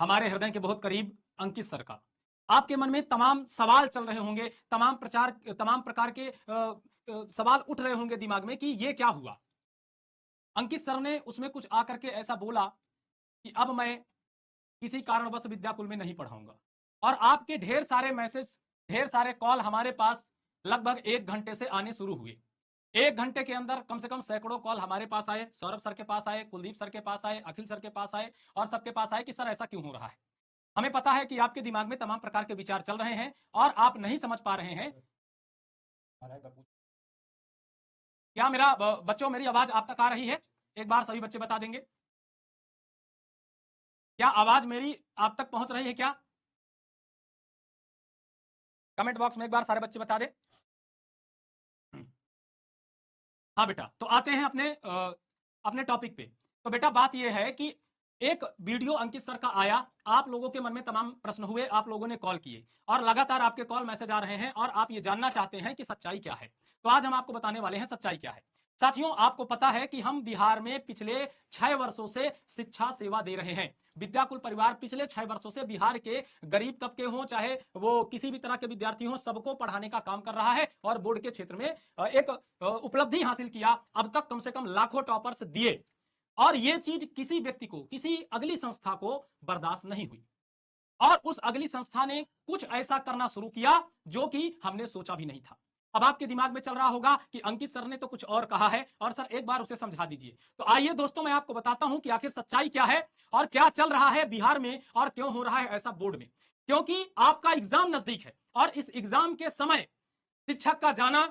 हमारे हृदय के बहुत करीब अंकित सर का। आपके मन में तमाम सवाल चल रहे होंगे, तमाम प्रकार के सवाल उठ रहे होंगे दिमाग में कि ये क्या हुआ। अंकित सर ने उसमें कुछ आकर के ऐसा बोला कि अब मैं किसी कारणवश विद्याकुल में नहीं पढ़ाऊंगा। और आपके ढेर सारे मैसेज, ढेर सारे कॉल हमारे पास लगभग 1 घंटे से आने शुरू हुए। 1 घंटे के अंदर कम से कम सैकड़ों कॉल हमारे पास आए, सौरभ सर के पास आए, कुलदीप सर के पास आए, अखिल सर के पास आए और सबके पास आए कि सर ऐसा क्यों हो रहा है। हमें पता है कि आपके दिमाग में तमाम प्रकार के विचार चल रहे हैं और आप नहीं समझ पा रहे हैं। क्या मेरा बच्चों मेरी आवाज आप तक आ रही है? एक बार सभी बच्चे बता देंगे, क्या आवाज मेरी आप तक पहुंच रही है क्या? कमेंट बॉक्स में एक बार सारे बच्चे बता दे। हाँ बेटा, तो आते हैं अपने टॉपिक पे। तो बेटा बात यह है कि एक वीडियो अंकित सर का आया, आप लोगों के मन में तमाम प्रश्न हुए, आप लोगों ने कॉल किए और लगातार आपके कॉल मैसेज आ रहे हैं और आप ये जानना चाहते हैं कि सच्चाई क्या है। तो आज हम आपको बताने वाले हैं सच्चाई क्या है। साथियों, आपको पता है कि हम बिहार में पिछले 6 वर्षों से शिक्षा सेवा दे रहे हैं। विद्याकुल परिवार पिछले 6 वर्षों से बिहार के गरीब तबके हों, चाहे वो किसी भी तरह के विद्यार्थी हों, सबको पढ़ाने का काम कर रहा है और बोर्ड के क्षेत्र में एक उपलब्धि हासिल किया। अब तक कम से कम लाखों टॉपर्स दिए और ये चीज किसी व्यक्ति को, किसी अगली संस्था को बर्दाश्त नहीं हुई और उस अगली संस्था ने कुछ ऐसा करना शुरू किया जो कि हमने सोचा भी नहीं था। अब आपके दिमाग में चल रहा होगा कि अंकित सर ने तो कुछ और कहा है और सर एक बार उसे समझा दीजिए। तो आइए दोस्तों, मैं आपको बताता हूं कि आखिर सच्चाई क्या है और क्या चल रहा है बिहार में और क्यों हो रहा है ऐसा बोर्ड में। क्योंकि आपका एग्जाम नजदीक है और इस एग्जाम के समय शिक्षक का जाना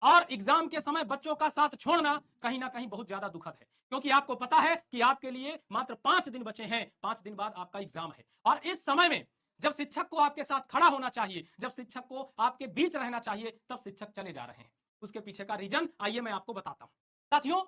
और एग्जाम के समय बच्चों का साथ छोड़ना कहीं ना कहीं बहुत ज्यादा दुखद है। क्योंकि आपको पता है कि आपके लिए मात्र 5 दिन बचे हैं, 5 दिन बाद आपका एग्जाम है और इस समय में जब शिक्षक को आपके साथ खड़ा होना चाहिए, जब शिक्षक को आपके बीच रहना चाहिए, तब शिक्षक चले जा रहे हैं। उसके पीछे का रीजन आइए मैं आपको बताता हूं। साथियों,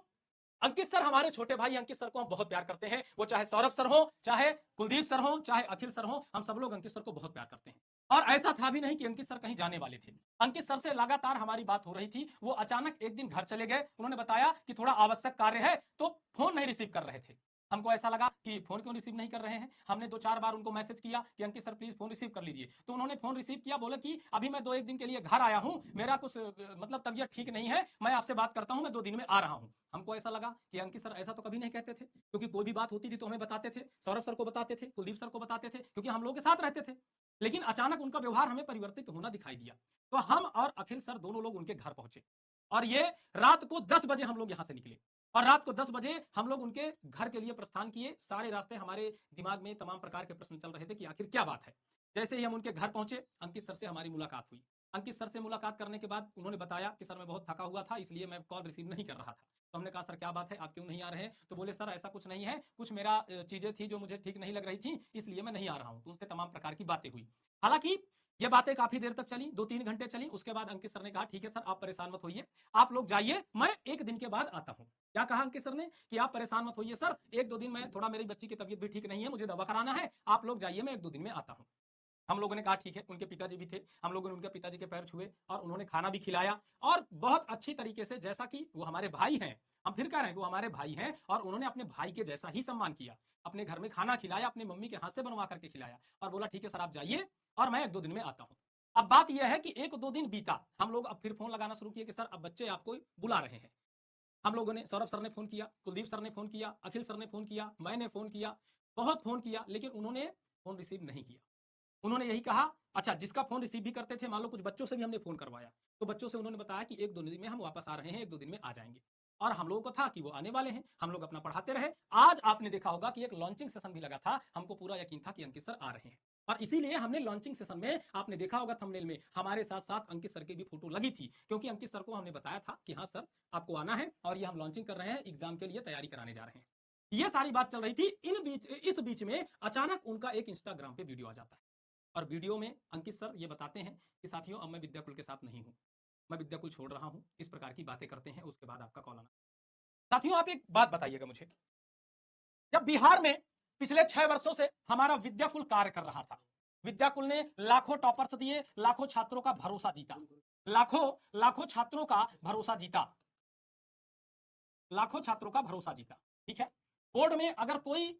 अंकित सर हमारे छोटे भाई, अंकित सर को हम बहुत प्यार करते हैं। वो चाहे सौरभ सर हो, चाहे कुलदीप सर हो, चाहे अखिल सर हो, हम सब लोग अंकित सर को बहुत प्यार करते हैं। और ऐसा था भी नहीं कि अंकित सर कहीं जाने वाले थे। अंकित सर से लगातार हमारी बात हो रही थी। वो अचानक एक दिन घर चले गए। उन्होंने बताया कि थोड़ा आवश्यक कार्य है, तो फोन नहीं रिसीव कर रहे थे। हमको ऐसा लगा कि फोन क्यों रिसीव नहीं कर रहे हैं। हमने 2-4 बार उनको मैसेज किया कि अंकित सर प्लीज फोन रिसीव कर लीजिए। तो उन्होंने फोन रिसीव किया, बोले कि अभी मैं 2-1 दिन के लिए घर आया हूं, मेरा कुछ मतलब तबियत ठीक नहीं है, मैं आपसे बात करता हूं, मैं 2 दिन में आ रहा हूं। हमको ऐसा लगा कि अंकित सर ऐसा तो कभी नहीं कहते थे, क्योंकि कोई भी बात होती थी तो हमें बताते थे, सौरभ सर को बताते थे, कुलदीप सर को बताते थे, क्योंकि हम लोग के साथ रहते थे। लेकिन अचानक उनका व्यवहार हमें परिवर्तित होना दिखाई दिया। तो हम और अखिल सर दोनों लोग उनके घर पहुंचे और ये रात को 10 बजे हम लोग यहां से निकले और रात को 10 बजे हम लोग उनके घर के लिए प्रस्थान किए। सारे रास्ते हमारे दिमाग में तमाम प्रकार के प्रश्न चल रहे थे कि आखिर क्या बात है। जैसे ही हम उनके घर पहुंचे, अंकित सर से हमारी मुलाकात हुई। अंकित सर से मुलाकात करने के बाद उन्होंने बताया कि सर मैं बहुत थका हुआ था, इसलिए मैं कॉल रिसीव नहीं कर रहा था। तो हमने कहा सर क्या बात है, आप क्यों नहीं आ रहे हैं? तो बोले सर ऐसा कुछ नहीं है, कुछ मेरा चीजें थी जो मुझे ठीक नहीं लग रही थी, इसलिए मैं नहीं आ रहा हूं। तो उनसे तमाम प्रकार की बातें हुई। हालांकि ये बातें काफी देर तक चली, 2-3 घंटे चली। उसके बाद अंकित सर ने कहा ठीक है सर, आप परेशान मत होइए, आप लोग जाइए, मैं 1 दिन के बाद आता हूं। क्या कहा अंकित सर ने कि आप परेशान मत होइए सर, 1-2 दिन में, थोड़ा मेरी बच्ची की तबीयत भी ठीक नहीं है, मुझे दवा कराना है, आप लोग जाइए, मैं 1-2 दिन में आता हूं। हम लोगों ने कहा ठीक है। उनके पिताजी भी थे, हम लोगों ने उनके पिताजी के पैर छुए और उन्होंने खाना भी खिलाया और बहुत अच्छी तरीके से, जैसा कि वो हमारे भाई हैं, हम फिर कह रहे हैं कि वो हमारे भाई हैं और उन्होंने अपने भाई के जैसा ही सम्मान किया। अपने घर में खाना खिलाया, अपने मम्मी के हाथ से बनवा करके खिलाया और बोला ठीक है सर आप जाइए और मैं 1-2 दिन में आता हूं। अब बात यह है कि 1-2 दिन बीता, हम लोग अब फिर फोन लगाना शुरू किए कि सर अब बच्चे आपको बुला रहे हैं। हम लोगों ने, सौरभ सर ने फोन किया, कुलदीप सर ने फोन किया, अखिल सर ने फोन किया, मैंने फोन किया, बहुत फोन किया, लेकिन उन्होंने फोन रिसीव नहीं किया। उन्होंने यही कहा, अच्छा जिसका फोन रिसीव भी करते थे, मान लो कुछ बच्चों से भी हमने फोन करवाया, तो बच्चों से उन्होंने बताया कि 1-2 दिन में हम वापस आ रहे हैं, 1-2 दिन में आ जाएंगे। और हम लोगों को था कि वो आने वाले हैं, हम लोग अपना पढ़ाते रहे। आज आपने देखा होगा कि एक लॉन्चिंग सेशन भी लगा था, हमको पूरा यकीन था कि अंकित सर आ रहे हैं और इसीलिए हमने लॉन्चिंग सेशन में, आपने देखा होगा थंबनेल में, हमारे साथ साथ अंकित सर की भी फोटो लगी थी, क्योंकि अंकित सर को हमने बताया था कि हाँ सर आपको आना है और ये हम लॉन्चिंग कर रहे हैं, एग्जाम के लिए तैयारी कराने जा रहे हैं। ये सारी बात चल रही थी। इस बीच में अचानक उनका एक इंस्टाग्राम पे वीडियो आ जाता है और वीडियो में अंकित सर ये बताते हैं कि साथियों अब मैं विद्याकुल के साथ नहीं हूं, मैं विद्याकुल छोड़ रहा हूं, इस प्रकार की बातें करते हैं। उसके बाद आपका कॉल आना। साथियों आप एक बात बताइएगा मुझे, जब बिहार में पिछले 6 वर्षों से हमारा विद्याकुल कार्य कर रहा था, विद्याकुल ने लाखों टॉपर्स दिए, लाखों छात्रों का भरोसा जीता, लाखों लाखों छात्रों का भरोसा जीता, लाखों छात्रों का भरोसा जीता, ठीक है। बोर्ड में अगर कोई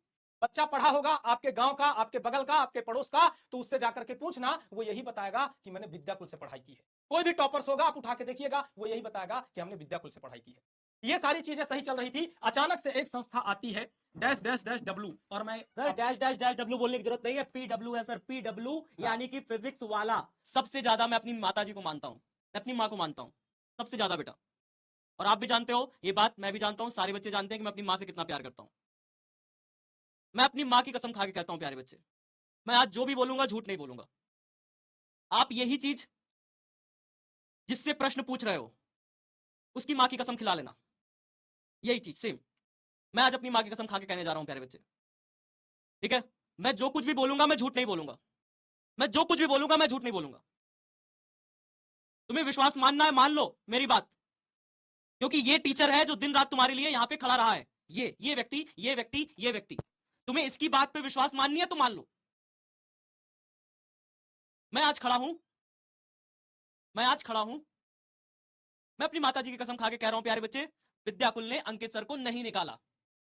बच्चा पढ़ा होगा आपके गांव का, आपके बगल का, आपके पड़ोस का, तो उससे जाकर के पूछना, वो यही बताएगा कि मैंने विद्याकुल से पढ़ाई की है। कोई भी टॉपर्स होगा, आप उठा के देखिएगा, वो यही बताएगा कि हमने विद्याकुल से पढ़ाई की है। ये सारी चीजें सही चल रही थी, अचानक से एक संस्था आती है डैश डैश डैश डब्ल्यू, और मैं sir dash dash dash W बोलने की जरूरत नहीं है, पीडब्ल्यू है सर, पीडब्ल्यू यानी कि फिजिक्स वाला। सबसे ज्यादा मैं अपनी माता जी को मानता हूं, मैं अपनी माँ को मानता हूं सबसे ज्यादा बेटा। और आप भी जानते हो ये बात, मैं भी जानता हूं, सारे बच्चे जानते हैं कि मैं अपनी माँ से कितना प्यार करता हूं। मैं अपनी माँ की कसम खा के कहता हूं प्यारे बच्चे, मैं आज जो भी बोलूंगा झूठ नहीं बोलूंगा। आप यही चीज जिससे प्रश्न पूछ रहे हो उसकी माँ की कसम खिला लेना, यही चीज सेम मैं आज अपनी माँ की कसम खा के कहने जा रहा हूं प्यारे बच्चे। ठीक है, मैं जो कुछ भी बोलूंगा मैं झूठ नहीं बोलूंगा, मैं जो कुछ भी बोलूंगा मैं झूठ नहीं बोलूंगा। तुम्हें विश्वास मानना है मान लो मेरी बात, क्योंकि ये टीचर है जो दिन रात तुम्हारे लिए यहां पे खड़ा रहा है, ये व्यक्ति ये व्यक्ति ये व्यक्ति। तुम्हें इसकी बात पे विश्वास माननी है तो मान लो। मैं आज खड़ा हूं, मैं आज खड़ा हूं, मैं अपनी माता जी की कसम खा के कह रहा हूं प्यारे बच्चे, विद्याकुल ने अंकित सर को नहीं निकाला।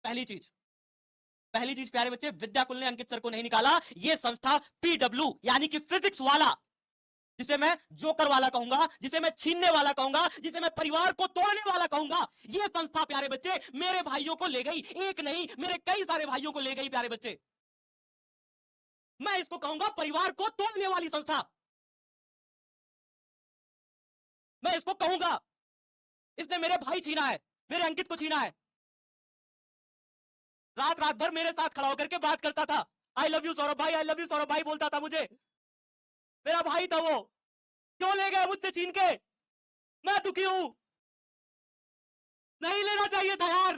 पहली चीज, पहली चीज प्यारे बच्चे, विद्याकुल ने अंकित सर को नहीं निकाला। ये संस्था पीडब्ल्यू यानी कि फिजिक्स वाला, जिसे मैं जोकर वाला कहूंगा, जिसे मैं छीनने वाला कहूंगा, जिसे मैं परिवार को तोड़ने वाला कहूंगा, ये संस्था प्यारे बच्चे मेरे भाइयों को ले गई, एक नहीं मेरे कई सारे भाइयों को ले गई प्यारे बच्चे। मैं इसको कहूंगा परिवार को तोड़ने वाली संस्था, मैं इसको कहूंगा। इसने मेरे भाई छीना है, मेरे अंकित को छीना है। रात रात भर मेरे साथ खड़ा होकर के बात करता था, आई लव यू सौरभ भाई, आई लव यू सौरभ भाई बोलता था मुझे, मेरा भाई था वो। क्यों ले गए मुझसे छीन के? मैं दुखी हूं। नहीं लेना चाहिए था यार,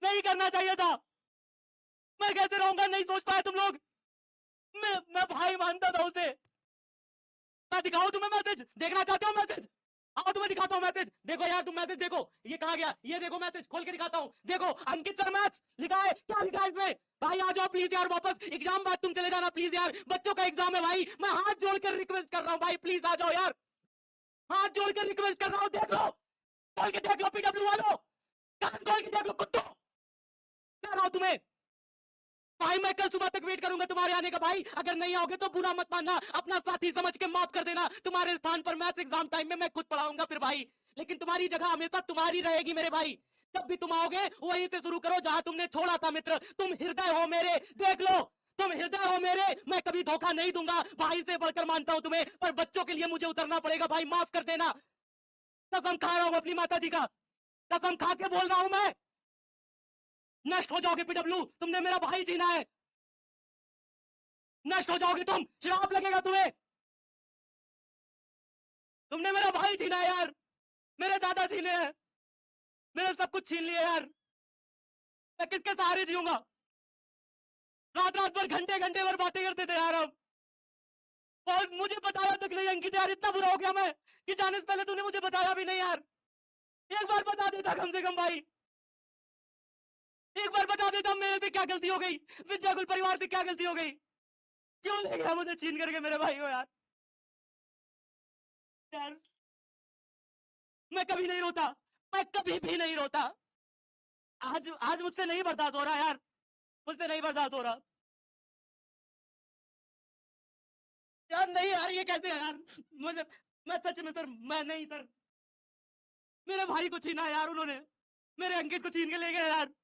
नहीं करना चाहिए था। मैं कैसे रहूंगा, नहीं सोच पाए तुम लोग। मैं भाई मानता था उसे। मैं दिखाऊं तुम्हें मैसेज, देखना चाहते हो मैसेज? आओ तुम्हें दिखाता हूं मैसेज, देखो यार तुम मैसेज देखो, ये कहां गया, ये देखो मैसेज खोल के दिखाता हूं, देखो अंकित सर मैथ्स लिखा है, क्या लिखा है इसमें? भाई आ जाओ प्लीज यार वापस, एग्जाम बाद तुम चले जाना प्लीज यार, बच्चों का एग्जाम है भाई, मैं हाथ जोड़कर रिक्वेस्ट कर रहा हूं भाई, प्लीज आ जाओ यार, हाथ जोड़कर रिक्वेस्ट कर रहा हूं, देख लो, खोल के देख लो पीडब्ल्यू वालों, कान खोल के देख लो कुत्तों, कह रहा हूं तुम्हें भाई, मैं कल सुबह तक वेट करूंगा तुम्हारे आने का भाई, अगर नहीं आओगे तो बुरा मत मानना, अपना साथी समझ के माफ कर देना, तुम्हारे स्थान पर मैथ्स एग्जाम टाइम में मैं खुद पढ़ाऊंगा फिर भाई, लेकिन तुम्हारी जगह हमेशा तुम्हारी रहेगी मेरे भाई। जब भी तुम आओगे वहीं से शुरू करो जहां तुमने छोड़ा था मित्र, तुम हृदय हो मेरे, देख लो तुम हृदय हो मेरे, मैं कभी धोखा नहीं दूंगा, भाई से बढ़कर मानता हूं तुम्हें, पर बच्चों के लिए मुझे उतरना पड़ेगा भाई, माफ कर देना, कसम खा रहा हूं अपनी माता जी का, कसम खा के बोल रहा हूं मैं, नष्ट हो जाओगे पीडब्ल्यू, तुमने मेरा भाई छीना है, नष्ट हो जाओगे तुम, श्राप लगेगा तुम्हें, तुमने मेरा भाई छीना है यार, मेरे दादा छीने हैं, मेरे सब कुछ छीन लिए यार, मैं किसके सहारे जीऊंगा? रात रात भर घंटे घंटे भर बातें करते थे यार हम, और मुझे बताया तक नहीं अंकित यार, इतना बुरा हो गया मैं कि जाने से पहले तूने मुझे बताया भी नहीं यार, एक बार बता देता कम से कम भाई, एक बार बता देता मेरे से क्या गलती हो गई, विद्याकुल परिवार से क्या गलती हो गई, क्यों ले गया मुझे छीन करके मेरे भाई को यार। यार मैं कभी नहीं रोता, मैं कभी भी नहीं रोता, आज आज मुझसे नहीं बर्दाश्त हो रहा यार, मुझसे नहीं बर्दाश्त हो रहा यार, नहीं यार ये कैसे है यार, मुझे, मैं सच में सर, मैं नहीं सर, मेरे भाई को छीना यार उन्होंने, मेरे अंकित को छीन के ले गए यार,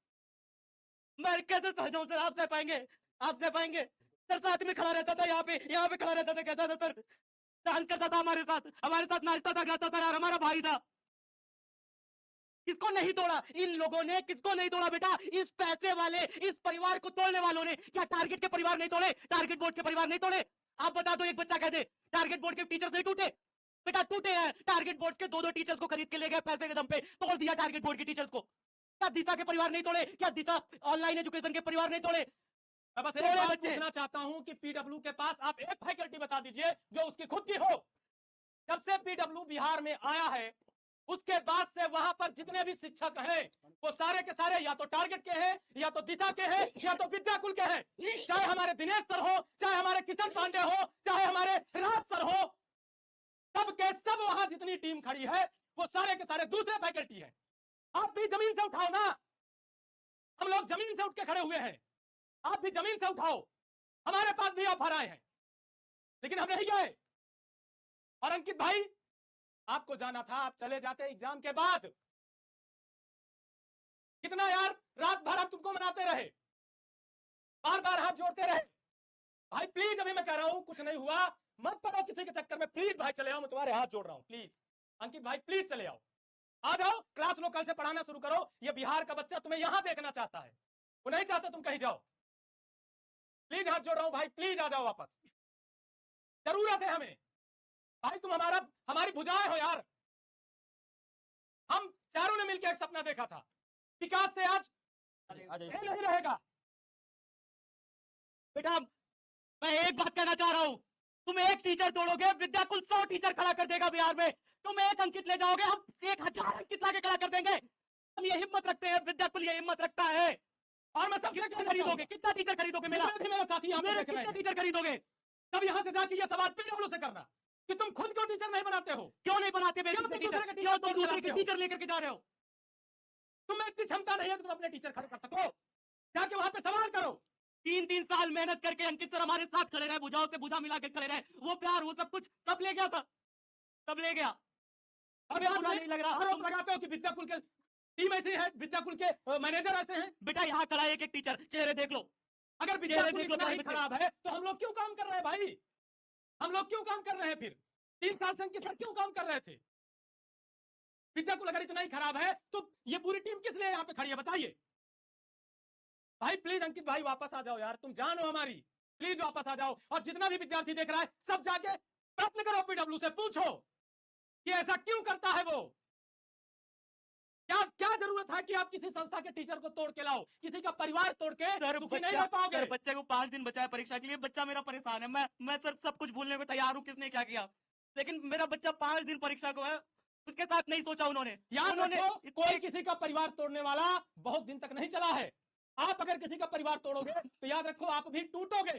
मैं कैसे सह जाऊं सर, आप सह पाएंगे, आप सह पाएंगे? सर साथ में खड़ा रहता था, यहाँ पे खड़ा रहता था, कहता था सर, डांस करता था हमारे साथ नाचता था, गाता था यार, हमारा भाई था। किसको नहीं तोड़ा इन लोगों ने, किसको नहीं तोड़ा बेटा, इस पैसे वाले, इस परिवार को तोड़ने वालों ने, क्या टारगेट के परिवार नहीं तोड़े, टारगेट बोर्ड के परिवार नहीं तोड़े? आप बता दो, एक बच्चा कह दे टारगेट बोर्ड के टीचर्स नहीं टूटे, बेटा टूटे हैं, टारगेट बोर्ड के दो दो टीचर्स को खरीद के ले गए पैसे के दम पे, तोड़ दिया टारगेट बोर्ड के टीचर्स को। क्या दिशा के परिवार नहीं तोड़े, क्या दिशा ऑनलाइन एजुकेशन के परिवार नहीं तोड़े? मैं बस एक बात पूछना चाहता हूं कि पीडब्ल्यू के पास आप एक फैकल्टी बता दीजिए जो उसकी खुद की हो। जब से पीडब्ल्यू बिहार में आया है उसके बाद से वहां पर जितने भी शिक्षक हैं वो सारे के सारे या तो टारगेट के हैं, या तो दिशा के हैं, या तो विद्याकुल के हैं। चाहे हमारे दिनेश सर हो, चाहे हमारे किशन पांडे हो, चाहे हमारे राज सर हो, सब के सब वहां जितनी टीम खड़ी है वो सारे के सारे दूसरे फैकल्टी है। आप भी जमीन से उठाओ ना, हम लोग जमीन से उठ के खड़े हुए हैं। आप भी जमीन से उठाओ, हमारे पास भी ऑफर आए हैं, लेकिन हम नहीं गए। और अंकित भाई, आपको जाना था, आप चले जाते एग्जाम के बाद। कितना यार रात भर हम तुमको मनाते रहे, बार बार हाथ जोड़ते रहे। भाई प्लीज, अभी मैं कह रहा हूं कुछ नहीं हुआ, मत पड़ो किसी के चक्कर में। प्लीज भाई चले आओ, मैं तुम्हारे हाथ जोड़ रहा हूं। प्लीज अंकित भाई, प्लीज चले आओ, आ जाओ, क्लास लो, कल से पढ़ाना शुरू करो। ये बिहार का बच्चा तुम्हें यहां देखना चाहता है, वो नहीं चाहता तुम कहीं जाओ। प्लीज हाथ जोड़ रहा हूं भाई, प्लीज आ जाओ वापस, जरूरत है हमें। भाई तुम हमारी भुजाएं हो यार। हम चारों ने मिलकर एक सपना देखा था, विकास से आज ये नहीं रहेगा। बेटा मैं एक बात कहना चाह रहा हूं, तुम एक टीचर तोड़ोगे, विद्याकुल 100 टीचर खड़ा कर देगा बिहार में। तुम एक अंकित ले जाओगे, हम 1000 अंकित लाके खड़ा कर देंगे। हम ये हिम्मत रखते हैं, विद्याकुल ये हिम्मत रखता है। और मैं सबसे कितना खरीदोगे, कितना टीचर खरीदोगे? मेरा साथी यहाँ पे देख रहे कितने हैं। टीचर खरीदोगे? तब यहाँ से जाके ये सवाल पीडब्ल्यू से करना कि तुम खुद क्यों टीचर नहीं बनाते हो। क्यों नहीं बनाते मेरे क्यों तुम टीचर? दूसरे के क्यों तुम टीचर दूसरे के बनाते हो? टीचर लेकर के जा रहे हो? तुम्हें इतनी क्षमता नहीं है कि तुम अपने टीचर खड़े कर सको, जाके वहां पे सवाल करो। 3-3 साल मेहनत करके अंकित सर हमारे साथ खड़े रहे, भुजाओं से भुजा मिला के खड़े रहे। वो प्यार, वो सब कुछ सब ले गया था, सब ले गया। अब बुरा नहीं लग रहा? आरोप लगाते हो कि विद्याकुल के टीम ऐसी है, विद्याकुल के मैनेजर ऐसे हैं। बेटा यहाँ खड़ा है एक एक टीचर, चेहरे देख लो। अगर चेहरे विद्याकुल देख लो इतना ही बच्चे। खराब है तो हम लोग क्यों काम कर रहे हैं भाई? हम लोग क्यों काम कर रहे हैं फिर? 3 साल से अंकित सर क्यों काम कर रहे थे? विद्याकुल अगर इतना ही खराब है तो ये पूरी टीम किस लिए यहाँ पे खड़ी है, बताइए भाई। प्लीज अंकित भाई वापस आ जाओ यार, तुम जान हो हमारी, प्लीज वापस आ जाओ। और जितना भी विद्यार्थी देख रहा है, सब जाके प्रश्न करो पीडब्ल्यू से, पूछो कि ऐसा क्यों करता है वो। क्या क्या जरूरत है कि आप किसी संस्था के टीचर को तोड़ के लाओ, किसी का परिवार तोड़ के सुखी नहीं रह पाओगे। सर बच्चे को 5 दिन बचा है परीक्षा के लिए, बच्चा मेरा परेशान है। मैं सर सब कुछ भूलने को तैयार हूँ, किसने क्या किया, लेकिन मेरा बच्चा 5 दिन परीक्षा को है, उसके साथ नहीं सोचा उन्होंने। याद उन्होंने रखो, कोई किसी का परिवार तोड़ने वाला बहुत दिन तक नहीं चला है। आप अगर किसी का परिवार तोड़ोगे तो याद रखो आप भी टूटोगे।